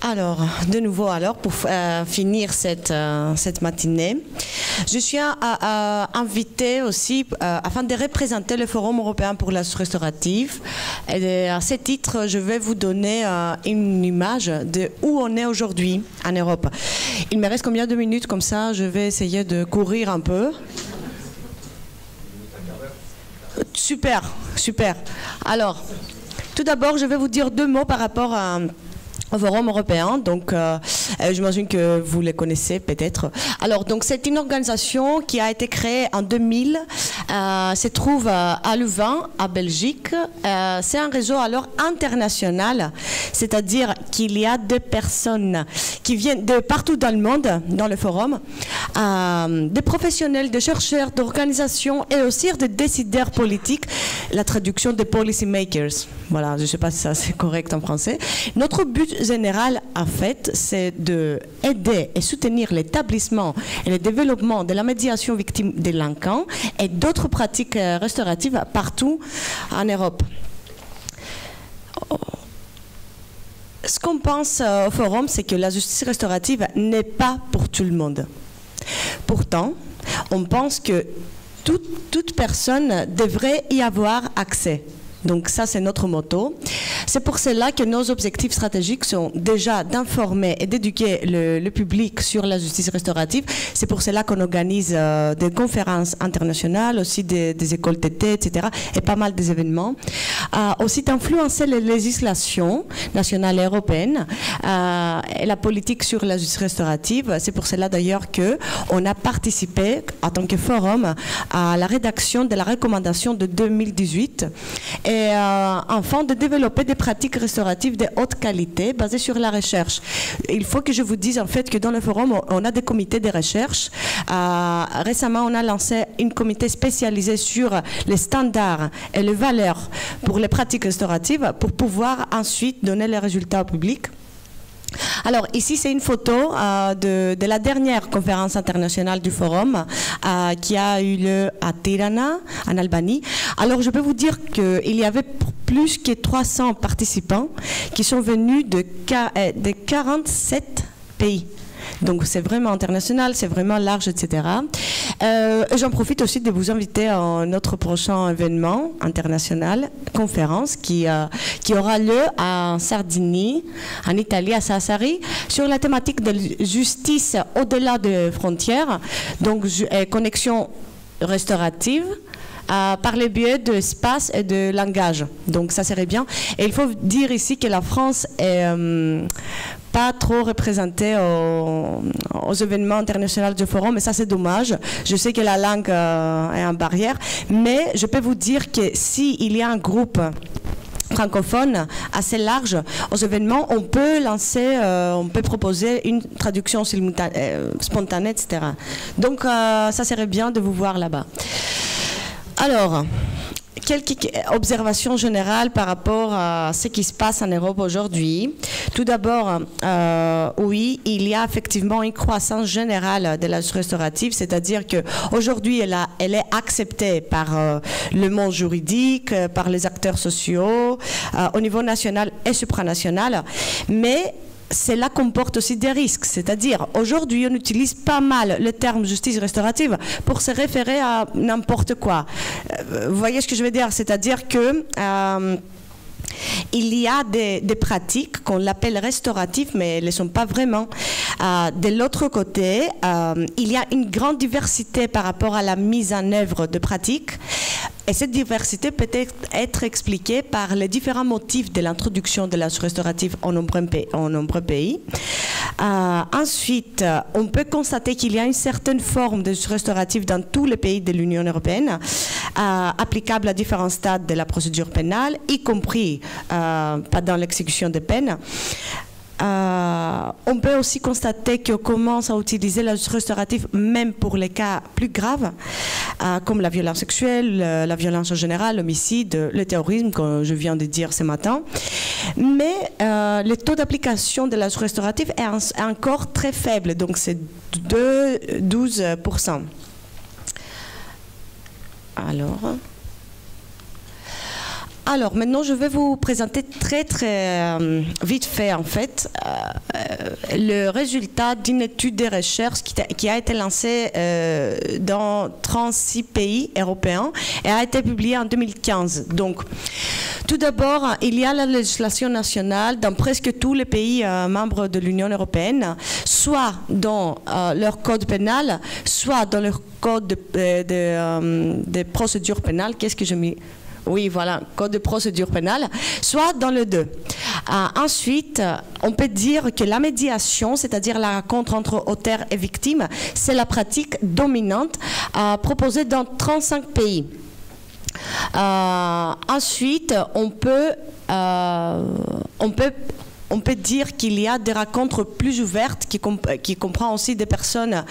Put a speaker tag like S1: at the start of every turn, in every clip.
S1: Alors, de nouveau, pour finir cette matinée, je suis invitée aussi afin de représenter le Forum européen pour la restaurative. Et à ce titre, je vais vous donner une image de où on est aujourd'hui en Europe. Il me reste combien de minutes comme ça? Je vais essayer de courir un peu. Super, super. Alors, tout d'abord, je vais vous dire deux mots par rapport au Forum européen. Donc, j'imagine que vous les connaissez peut-être. Alors, donc, c'est une organisation qui a été créée en 2000, se trouve à Louvain, en Belgique. C'est un réseau alors international, c'est-à-dire qu'il y a des personnes qui viennent de partout dans le monde, dans le forum, des professionnels, des chercheurs, d'organisations et aussi des décideurs politiques, la traduction des policy makers. Voilà, je ne sais pas si ça c'est correct en français. Notre but général, en fait, c'est d'aider et soutenir l'établissement et le développement de la médiation victime délinquants et d'autres pratiques restauratives partout en Europe. Ce qu'on pense au forum, c'est que la justice restaurative n'est pas pour tout le monde. Pourtant, on pense que toute personne devrait y avoir accès. Donc ça, c'est notre motto. C'est pour cela que nos objectifs stratégiques sont déjà d'informer et d'éduquer le public sur la justice restaurative. C'est pour cela qu'on organise des conférences internationales, aussi des écoles TT, etc. et pas mal d'événements. Aussi d'influencer les législations nationales et européennes et la politique sur la justice restaurative. C'est pour cela d'ailleurs qu'on a participé en tant que forum à la rédaction de la recommandation de 2018 et enfin de développer des pratiques restauratives de haute qualité basées sur la recherche. Il faut que je vous dise en fait que dans le forum, on a des comités de recherche. Récemment, on a lancé un comité spécialisé sur les standards et les valeurs pour les pratiques restauratives pour pouvoir ensuite donner les résultats au public. Alors ici c'est une photo de la dernière conférence internationale du forum qui a eu lieu à Tirana en Albanie. Alors je peux vous dire qu'il y avait plus que 300 participants qui sont venus de 47 pays. Donc c'est vraiment international, c'est vraiment large, etc. J'en profite aussi de vous inviter à notre prochain événement international, conférence, qui aura lieu en Sardaigne, en Italie, à Sassari, sur la thématique de justice au-delà des frontières, donc connexion restaurative, par le biais d'espace et de langage. Donc ça serait bien. Et il faut dire ici que la France est pas trop représentée aux événements internationaux du forum, et ça c'est dommage. Je sais que la langue est une barrière, mais je peux vous dire que s'il y a un groupe francophone assez large aux événements, on peut lancer, on peut proposer une traduction spontanée, etc. Donc ça serait bien de vous voir là-bas. Alors, quelques observations générales par rapport à ce qui se passe en Europe aujourd'hui. Tout d'abord, oui, il y a effectivement une croissance générale de la justice restaurative, c'est-à-dire qu'aujourd'hui, elle est acceptée par le monde juridique, par les acteurs sociaux, au niveau national et supranational, mais cela comporte aussi des risques, c'est-à-dire aujourd'hui on utilise pas mal le terme justice restaurative pour se référer à n'importe quoi. Vous voyez ce que je veux dire, c'est-à-dire que il y a des pratiques qu'on l'appelle restauratives, mais elles ne sont pas vraiment. De l'autre côté, il y a une grande diversité par rapport à la mise en œuvre de pratiques. Et cette diversité peut être expliquée par les différents motifs de l'introduction de la justice restaurative en nombreux pays. Ensuite, on peut constater qu'il y a une certaine forme de justice restaurative dans tous les pays de l'Union européenne, applicable à différents stades de la procédure pénale, y compris pendant l'exécution des peines. On peut aussi constater qu'on commence à utiliser la justice restaurative même pour les cas plus graves, comme la violence sexuelle, la violence en général, l'homicide, le terrorisme, comme je viens de dire ce matin. Mais le taux d'application de la justice restaurative est encore très faible, donc c'est de 12%. Alors, maintenant, je vais vous présenter très vite fait, en fait, le résultat d'une étude de recherche qui a été lancée dans 36 pays européens et a été publiée en 2015. Donc, tout d'abord, il y a la législation nationale dans presque tous les pays membres de l'Union européenne, soit dans leur code pénal, soit dans leur code de procédure pénale. Qu'est-ce que je mets? Oui, voilà, code de procédure pénale, soit dans le deux. Ensuite, on peut dire que la médiation, c'est-à-dire la rencontre entre auteur et victime, c'est la pratique dominante proposée dans 35 pays. Ensuite, on peut dire qu'il y a des rencontres plus ouvertes qui comprend aussi des personnes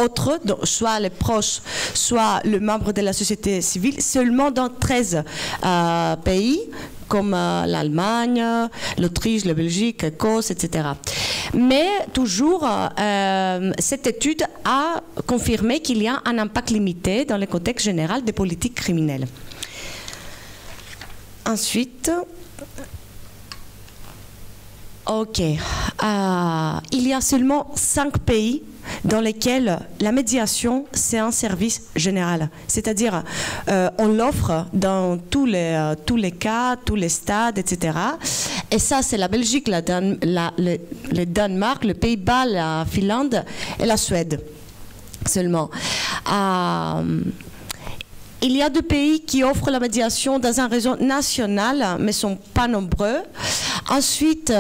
S1: autres, donc soit les proches, soit le membre de la société civile, seulement dans 13 pays, comme l'Allemagne, l'Autriche, la Belgique, l'Écosse, etc. Mais toujours, cette étude a confirmé qu'il y a un impact limité dans le contexte général des politiques criminelles. Ensuite, ok, il y a seulement 5 pays dans lesquels la médiation, c'est un service général. C'est-à-dire, on l'offre dans tous les cas, tous les stades, etc. Et ça, c'est la Belgique, le Danemark, le Pays-Bas, la Finlande et la Suède seulement. Il y a 2 pays qui offrent la médiation dans un réseau national, mais ne sont pas nombreux. Ensuite,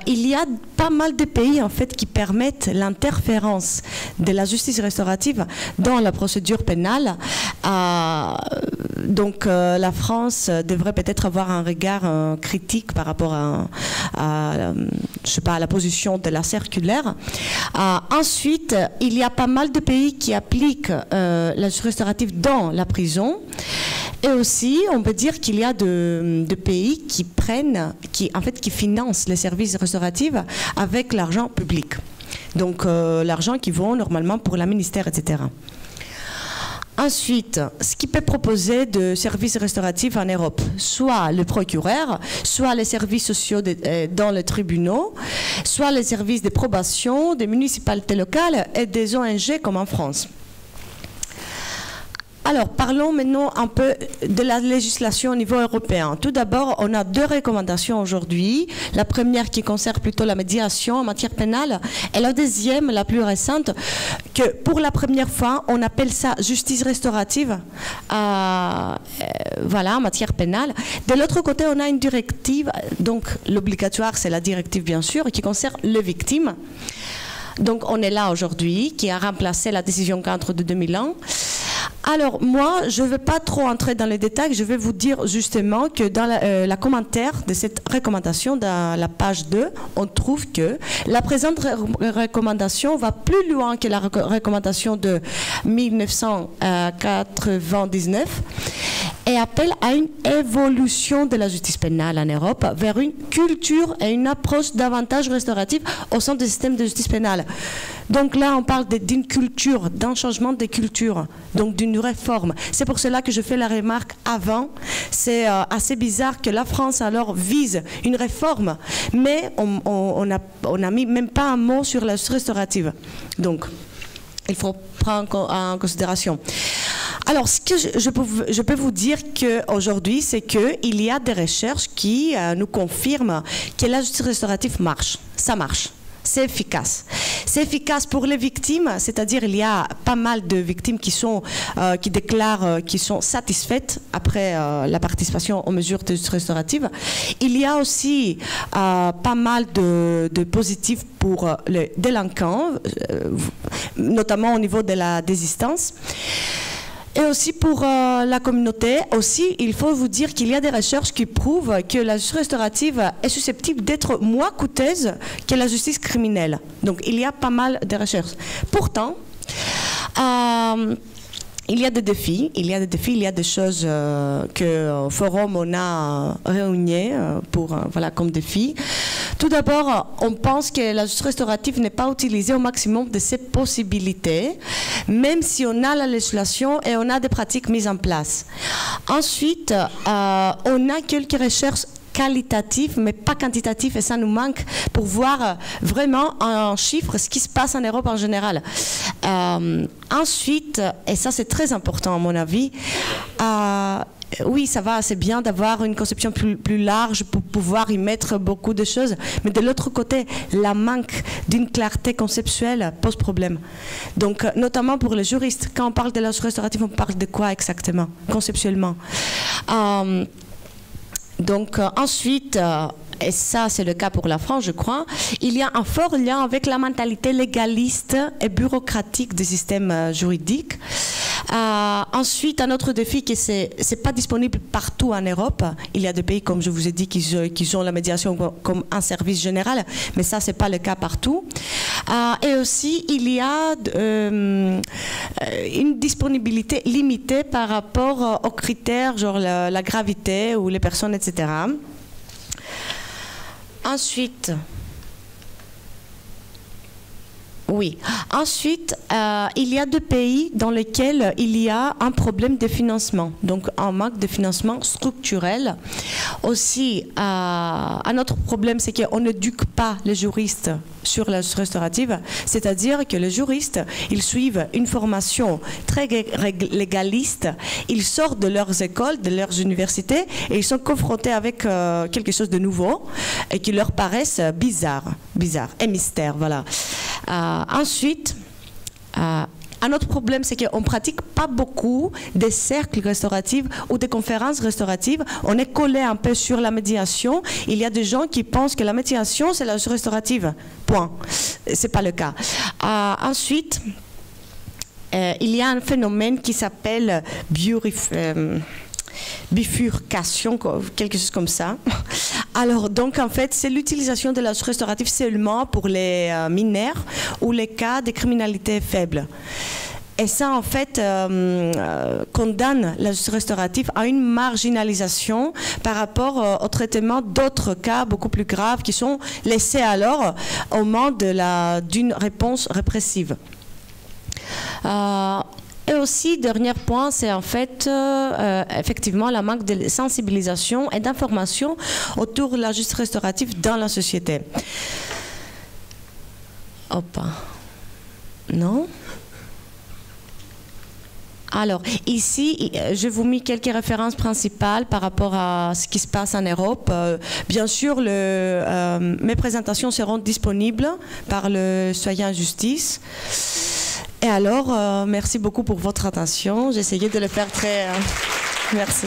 S1: il y a pas mal de pays en fait, qui permettent l'interférence de la justice restaurative dans la procédure pénale. Donc, la France devrait peut-être avoir un regard critique par rapport à je sais pas, à la position de la circulaire. Ensuite, il y a pas mal de pays qui appliquent la justice restaurative dans la prison. Et aussi, on peut dire qu'il y a de pays qui qui financent les services restauratifs avec l'argent public. Donc, l'argent qui vaut normalement pour le ministère, etc. Ensuite, ce qui peut proposer de services restauratifs en Europe, soit le procureur, soit les services sociaux dans les tribunaux, soit les services de probation des municipalités locales et des ONG comme en France. Alors, parlons maintenant un peu de la législation au niveau européen. Tout d'abord, on a 2 recommandations aujourd'hui. La première qui concerne plutôt la médiation en matière pénale et la deuxième, la plus récente, que pour la première fois, on appelle ça justice restaurative voilà, en matière pénale. De l'autre côté, on a une directive, donc l'obligatoire, c'est la directive bien sûr, qui concerne les victimes. Donc, on est là aujourd'hui, qui a remplacé la décision cadre de 2001. Alors, moi, je ne vais pas trop entrer dans les détails, je vais vous dire justement que dans la commentaire de cette recommandation, dans la page 2, on trouve que la présente recommandation va plus loin que la recommandation de 1999 et appelle à une évolution de la justice pénale en Europe vers une culture et une approche davantage restaurative au sein du système de justice pénale. Donc là, on parle d'une culture, d'un changement de culture, donc d'une réforme. C'est pour cela que je fais la remarque avant. C'est assez bizarre que la France alors vise une réforme, mais on n'a mis même pas un mot sur la justice restaurative. Donc, il faut prendre en considération. Alors, ce que je peux vous dire qu'aujourd'hui, c'est qu'il y a des recherches qui nous confirment que la justice restaurative marche. Ça marche. C'est efficace. C'est efficace pour les victimes, c'est-à-dire il y a pas mal de victimes qui déclarent qu'ils sont satisfaites après la participation aux mesures de justice restaurative. Il y a aussi pas mal de positifs pour les délinquants, notamment au niveau de la désistance. Et aussi pour la communauté, aussi, il faut vous dire qu'il y a des recherches qui prouvent que la justice restaurative est susceptible d'être moins coûteuse que la justice criminelle. Donc, il y a pas mal de recherches. Pourtant, il y a des défis, il y a des choses que au forum on a réunies pour voilà comme défi. Tout d'abord, on pense que la justice restaurative n'est pas utilisée au maximum de ses possibilités, même si on a la législation et on a des pratiques mises en place. Ensuite, on a quelques recherches qualitatif, mais pas quantitatif, et ça nous manque pour voir vraiment en chiffres ce qui se passe en Europe en général. Ensuite, et ça c'est très important à mon avis, oui, ça va, c'est bien d'avoir une conception plus large pour pouvoir y mettre beaucoup de choses, mais de l'autre côté, la manque d'une clarté conceptuelle pose problème. Donc, notamment pour les juristes, quand on parle de la justice restaurative, on parle de quoi exactement, conceptuellement? Donc ensuite, et ça c'est le cas pour la France je crois, il y a un fort lien avec la mentalité légaliste et bureaucratique des systèmes juridiques. Ensuite, un autre défi que c'est pas disponible partout en Europe. Il y a des pays, comme je vous ai dit, qui ont la médiation comme un service général, mais ça c'est pas le cas partout. Et aussi, il y a une disponibilité limitée par rapport aux critères, genre la gravité ou les personnes, etc. Ensuite, oui. Ensuite, il y a des pays dans lesquels il y a un problème de financement, donc un manque de financement structurel. Aussi, un autre problème, c'est qu'on n'éduque pas les juristes sur la justice restaurative, c'est-à-dire que les juristes, ils suivent une formation très légaliste, ils sortent de leurs écoles, de leurs universités, et ils sont confrontés avec quelque chose de nouveau et qui leur paraissent bizarre et mystère, voilà. Ensuite, un autre problème, c'est qu'on ne pratique pas beaucoup des cercles restauratifs ou des conférences restauratives. On est collé un peu sur la médiation. Il y a des gens qui pensent que la médiation, c'est la justice restaurative. Point. Ce n'est pas le cas. Ensuite, il y a un phénomène qui s'appelle bifurcation, quelque chose comme ça. Alors, donc, en fait, c'est l'utilisation de la justice restaurative seulement pour les mineurs ou les cas de criminalité faible. Et ça, en fait, condamne la justice restaurative à une marginalisation par rapport au traitement d'autres cas beaucoup plus graves qui sont laissés alors au moment d'une réponse répressive. Et aussi, dernier point, c'est en fait, effectivement, la manque de sensibilisation et d'information autour de la justice restaurative dans la société. Hop. Non? Alors, ici, je vous mets quelques références principales par rapport à ce qui se passe en Europe. Bien sûr, mes présentations seront disponibles par le Citoyen Justice. Et alors, merci beaucoup pour votre attention. J'ai essayé de le faire très... merci.